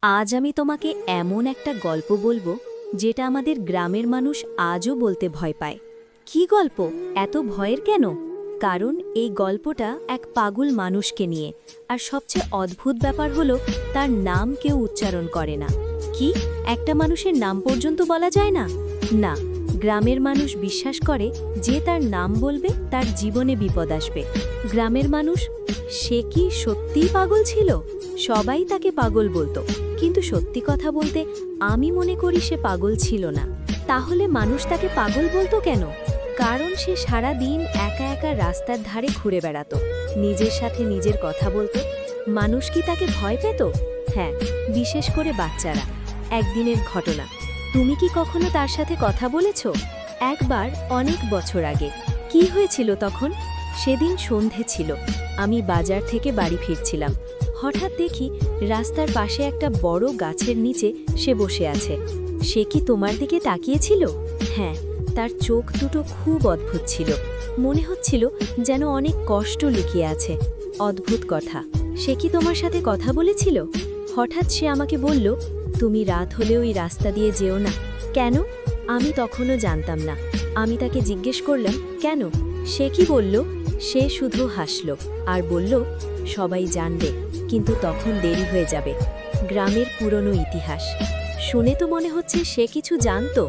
আজ আমি তোমাকে এমন একটা গল্প বলবো যেটা আমাদের গ্রামের মানুষ আজও বলতে ভয় পায়। কি গল্প? এত ভয়ের কেন? কারণ এই গল্পটা এক পাগল মানুষকে নিয়ে, আর সবচেয়ে অদ্ভুত ব্যাপার হলো তার নাম কেউ উচ্চারণ করে না। কি, একটা মানুষের নাম পর্যন্ত বলা যায় না? না, গ্রামের মানুষ বিশ্বাস করে যে তার নাম বলবে তার জীবনে বিপদ আসবে। গ্রামের মানুষ, সে কি সত্যিই পাগল ছিল? সবাই তাকে পাগল বলতো, কিন্তু সত্যি কথা বলতে আমি মনে করি সে পাগল ছিল না। তাহলে মানুষ তাকে পাগল বলতো কেন? কারণ সে সারা দিন একা একা রাস্তার ধারে ঘুরে বেড়াতো, নিজের সাথে নিজের কথা বলতো। মানুষ কি তাকে ভয় পেত? হ্যাঁ, বিশেষ করে বাচ্চারা। একদিনের ঘটনা, তুমি কি কখনো তার সাথে কথা বলেছ? একবার, অনেক বছর আগে। কি হয়েছিল তখন? সেদিন সন্ধে ছিল, আমি বাজার থেকে বাড়ি ফিরছিলাম। হঠাৎ দেখি রাস্তার পাশে একটা বড় গাছের নিচে সে বসে আছে। সে কি তোমার দিকে তাকিয়েছিল? হ্যাঁ, তার চোখ দুটো খুব অদ্ভুত ছিল। মনে হচ্ছিল যেন অনেক কষ্ট লুকিয়ে আছে। অদ্ভুত কথা, সে কি তোমার সাথে কথা বলেছিল? হঠাৎ সে আমাকে বলল, তুমি রাত হলে ওই রাস্তা দিয়ে যেও না। কেন? আমি তখনও জানতাম না। আমি তাকে জিজ্ঞেস করলাম, কেন? সে কি বলল? সে শুধু হাসল আর বলল, সবাই জানবে, কিন্তু তখন দেরি হয়ে যাবে। গ্রামের পুরনো ইতিহাস শুনে তো মনে হচ্ছে সে কিছু জানতো।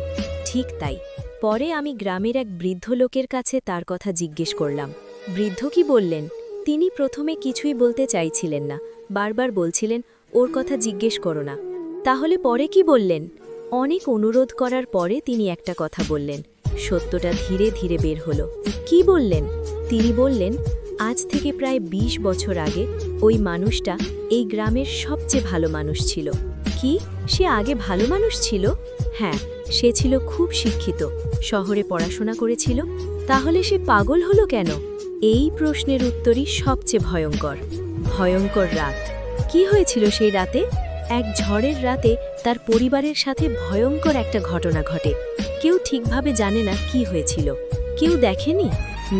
ঠিক তাই। পরে আমি গ্রামের এক বৃদ্ধ লোকের কাছে তার কথা জিজ্ঞেস করলাম। বৃদ্ধ কি বললেন? তিনি প্রথমে কিছুই বলতে চাইছিলেন না, বারবার বলছিলেন, ওর কথা জিজ্ঞেস করো না। তাহলে পরে কি বললেন? অনেক অনুরোধ করার পরে তিনি একটা কথা বললেন। সত্যটা ধীরে ধীরে বের হলো। কি বললেন? তিনি বললেন, আজ থেকে প্রায় ২০ বছর আগে ওই মানুষটা এই গ্রামের সবচেয়ে ভালো মানুষ ছিল। কি, সে আগে ভালো মানুষ ছিল? হ্যাঁ, সে ছিল খুব শিক্ষিত, শহরে পড়াশোনা করেছিল। তাহলে সে পাগল হলো কেন? এই প্রশ্নের উত্তরই সবচেয়ে ভয়ঙ্কর। ভয়ঙ্কর রাত। কি হয়েছিল সেই রাতে? এক ঝড়ের রাতে তার পরিবারের সাথে ভয়ঙ্কর একটা ঘটনা ঘটে। কেউ ঠিকভাবে জানে না কি হয়েছিল। কেউ দেখেনি?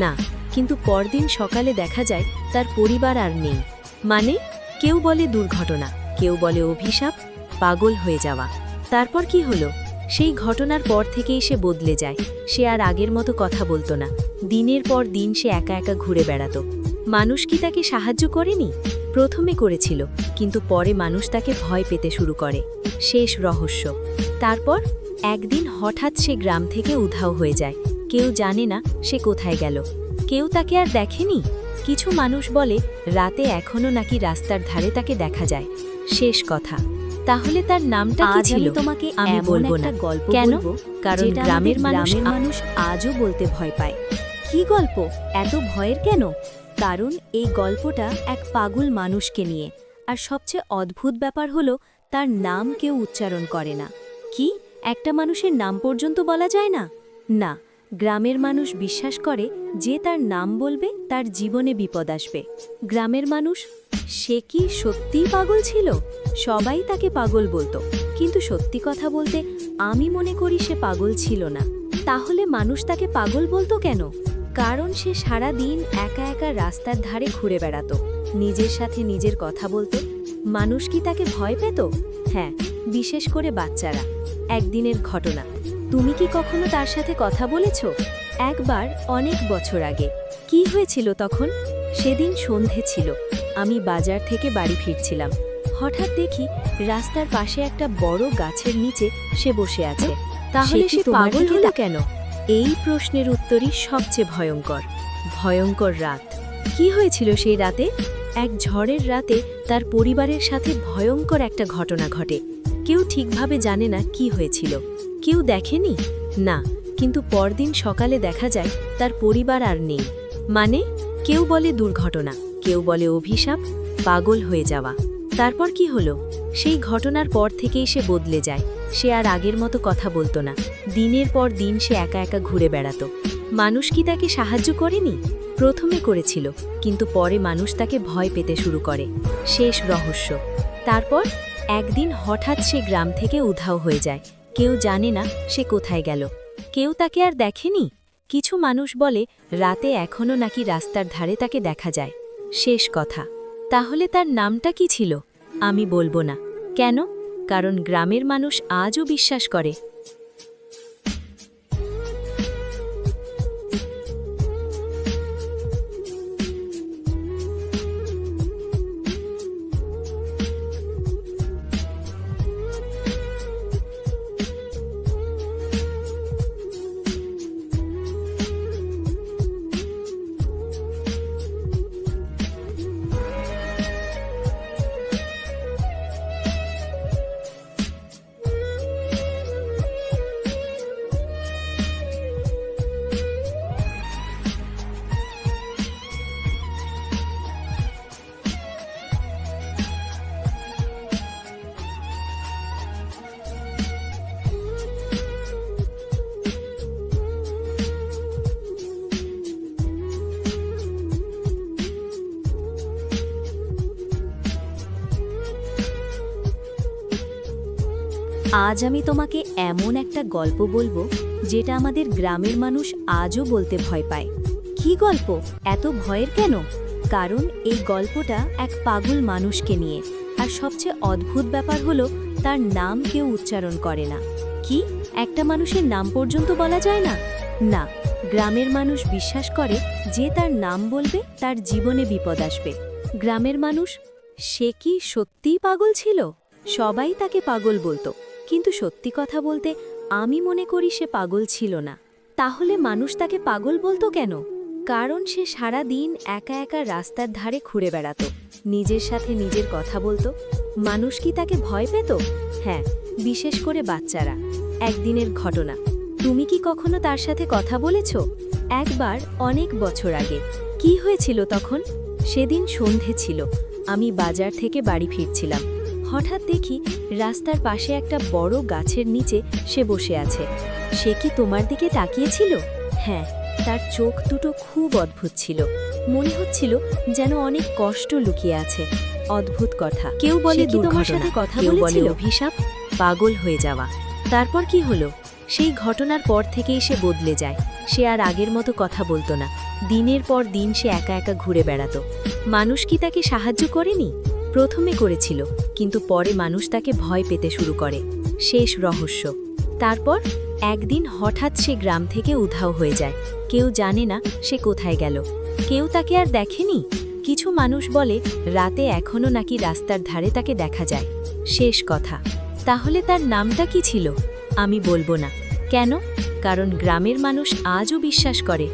না, কিন্তু পরদিন সকালে দেখা যায় তার পরিবার আর নেই। মানে, কেউ বলে দুর্ঘটনা, কেউ বলে অভিশাপ, পাগল হয়ে যাওয়া। তারপর কি হলো? সেই ঘটনার পর থেকেই সে বদলে যায়। সে আর আগের মতো কথা বলতো না। দিনের পর দিন সে একা একা ঘুরে বেড়াতো। মানুষ কি তাকে সাহায্য করেনি? প্রথমে করেছিল, কিন্তু পরে মানুষ তাকে ভয় পেতে শুরু করে। শেষ রহস্য। তারপর একদিন হঠাৎ সে গ্রাম থেকে উধাও হয়ে যায়। কেউ জানে না সে কোথায় গেল। কেউ তাকে আর দেখেনি। কিছু মানুষ বলে রাতে এখনো নাকি রাস্তার ধারে তাকে দেখা যায়। শেষ কথা। তাহলে তার নামটা কি ছিল? তোমাকে আমি বলবো না। গল্প কেন? বলবো, কারণ যেটা গ্রামের আমাদের মানুষ আজও বলতে ভয় পায়। কি গল্প? এত ভয়ের কেন? কারণ এই গল্পটা এক পাগল মানুষকে নিয়ে, আর সবচেয়ে অদ্ভুত ব্যাপার হলো তার নাম কেউ উচ্চারণ করে না। কি, একটা মানুষের নাম পর্যন্ত বলা যায় না? না, গ্রামের মানুষ বিশ্বাস করে যে তার নাম বলবে তার জীবনে বিপদ আসবে। গ্রামের মানুষ, সে কি সত্যিই পাগল ছিল? সবাই তাকে পাগল বলতো, কিন্তু সত্যি কথা বলতে আমি মনে করি সে পাগল ছিল না। তাহলে মানুষ তাকে পাগল বলতো কেন? কারণ সে সারা দিন একা একা রাস্তার ধারে ঘুরে বেড়াতো, নিজের সাথে নিজের কথা বলতো। মানুষ কি তাকে ভয় পেত? হ্যাঁ, বিশেষ করে বাচ্চারা। একদিনের ঘটনা, তুমি কি কখনো তার সাথে কথা বলেছ? একবার, অনেক বছর আগে। কি হয়েছিল তখন? সেদিন সন্ধে ছিল, আমি বাজার থেকে বাড়ি ফিরছিলাম। হঠাৎ দেখি রাস্তার পাশে একটা বড় গাছের নিচে সে বসে আছে। তাহলে সে পাগল হলো কেন? এই প্রশ্নের উত্তরই সবচেয়ে ভয়ঙ্কর। ভয়ঙ্কর রাত। কি হয়েছিল সেই রাতে? এক ঝড়ের রাতে তার পরিবারের সাথে ভয়ঙ্কর একটা ঘটনা ঘটে। কেউ ঠিকভাবে জানে না কি হয়েছিল। কেউ দেখেনি? না, কিন্তু পরদিন সকালে দেখা যায় তার পরিবার আর নেই। মানে, কেউ বলে দুর্ঘটনা, কেউ বলে অভিশাপ, পাগল হয়ে যাওয়া। তারপর কি হলো? সেই ঘটনার পর থেকেই সে বদলে যায়। সে আর আগের মতো কথা বলতো না। দিনের পর দিন সে একা একা ঘুরে বেড়াতো। মানুষ কি তাকে সাহায্য করেনি? প্রথমে করেছিল, কিন্তু পরে মানুষ তাকে ভয় পেতে শুরু করে। শেষ রহস্য। তারপর একদিন হঠাৎ সে গ্রাম থেকে উধাও হয়ে যায়। কেউ জানে না সে কোথায় গেল। কেউ তাকে আর দেখেনি। কিছু মানুষ বলে রাতে এখনো নাকি রাস্তার ধারে তাকে দেখা যায়। শেষ কথা। তাহলে তার নামটা কি ছিল? আমি বলবো না। কেন? কারণ গ্রামের মানুষ আজও বিশ্বাস করে। আজ আমি তোমাকে এমন একটা গল্প বলবো যেটা আমাদের গ্রামের মানুষ আজও বলতে ভয় পায়। কি গল্প? এত ভয়ের কেন? কারণ এই গল্পটা এক পাগল মানুষকে নিয়ে, আর সবচেয়ে অদ্ভুত ব্যাপার হলো তার নাম কেউ উচ্চারণ করে না। কি, একটা মানুষের নাম পর্যন্ত বলা যায় না? না, গ্রামের মানুষ বিশ্বাস করে যে তার নাম বলবে তার জীবনে বিপদ আসবে। গ্রামের মানুষ, সে কি সত্যিই পাগল ছিল? সবাই তাকে পাগল বলতো, কিন্তু সত্যি কথা বলতে আমি মনে করি সে পাগল ছিল না। তাহলে মানুষ তাকে পাগল বলতো কেন? কারণ সে সারা দিন একা একা রাস্তার ধারে ঘুরে বেড়াতো, নিজের সাথে নিজের কথা বলতো। মানুষ কি তাকে ভয় পেত? হ্যাঁ, বিশেষ করে বাচ্চারা। একদিনের ঘটনা, তুমি কি কখনো তার সাথে কথা বলেছ? একবার, অনেক বছর আগে। কি হয়েছিল তখন? সেদিন সন্ধে ছিল, আমি বাজার থেকে বাড়ি ফিরছিলাম। হঠাৎ দেখি রাস্তার পাশে একটা বড় গাছের নিচে সে বসে আছে। সে কি তোমার দিকে তাকিয়েছিল? হ্যাঁ, তার চোখ দুটো খুব অদ্ভুত ছিল। মনে হচ্ছিল যেন অনেক কষ্ট লুকিয়ে আছে। অদ্ভুত কথা। কেউ বলে কি তোমার সাথে কথা বলেছিল? অভিশাপ, পাগল হয়ে যাওয়া। তারপর কি হলো? সেই ঘটনার পর থেকেই সে বদলে যায়। সে আর আগের মতো কথা বলতো না। দিনের পর দিন সে একা একা ঘুরে বেড়াতো। মানুষ কি তাকে সাহায্য করেনি? প্রথমে করেছিল, কিন্তু পরে মানুষ তাকে ভয় পেতে শুরু করে। শেষ রহস্য। তারপর একদিন হঠাৎ সে গ্রাম থেকে উধাও হয়ে যায়। কেউ জানে না সে কোথায় গেল। কেউ তাকে আর দেখেনি। কিছু মানুষ বলে রাতে এখনো নাকি রাস্তার ধারে তাকে দেখা যায়। শেষ কথা। তাহলে তার নামটা কি ছিল? আমি বলবো না। কেন? কারণ গ্রামের মানুষ আজও বিশ্বাস করে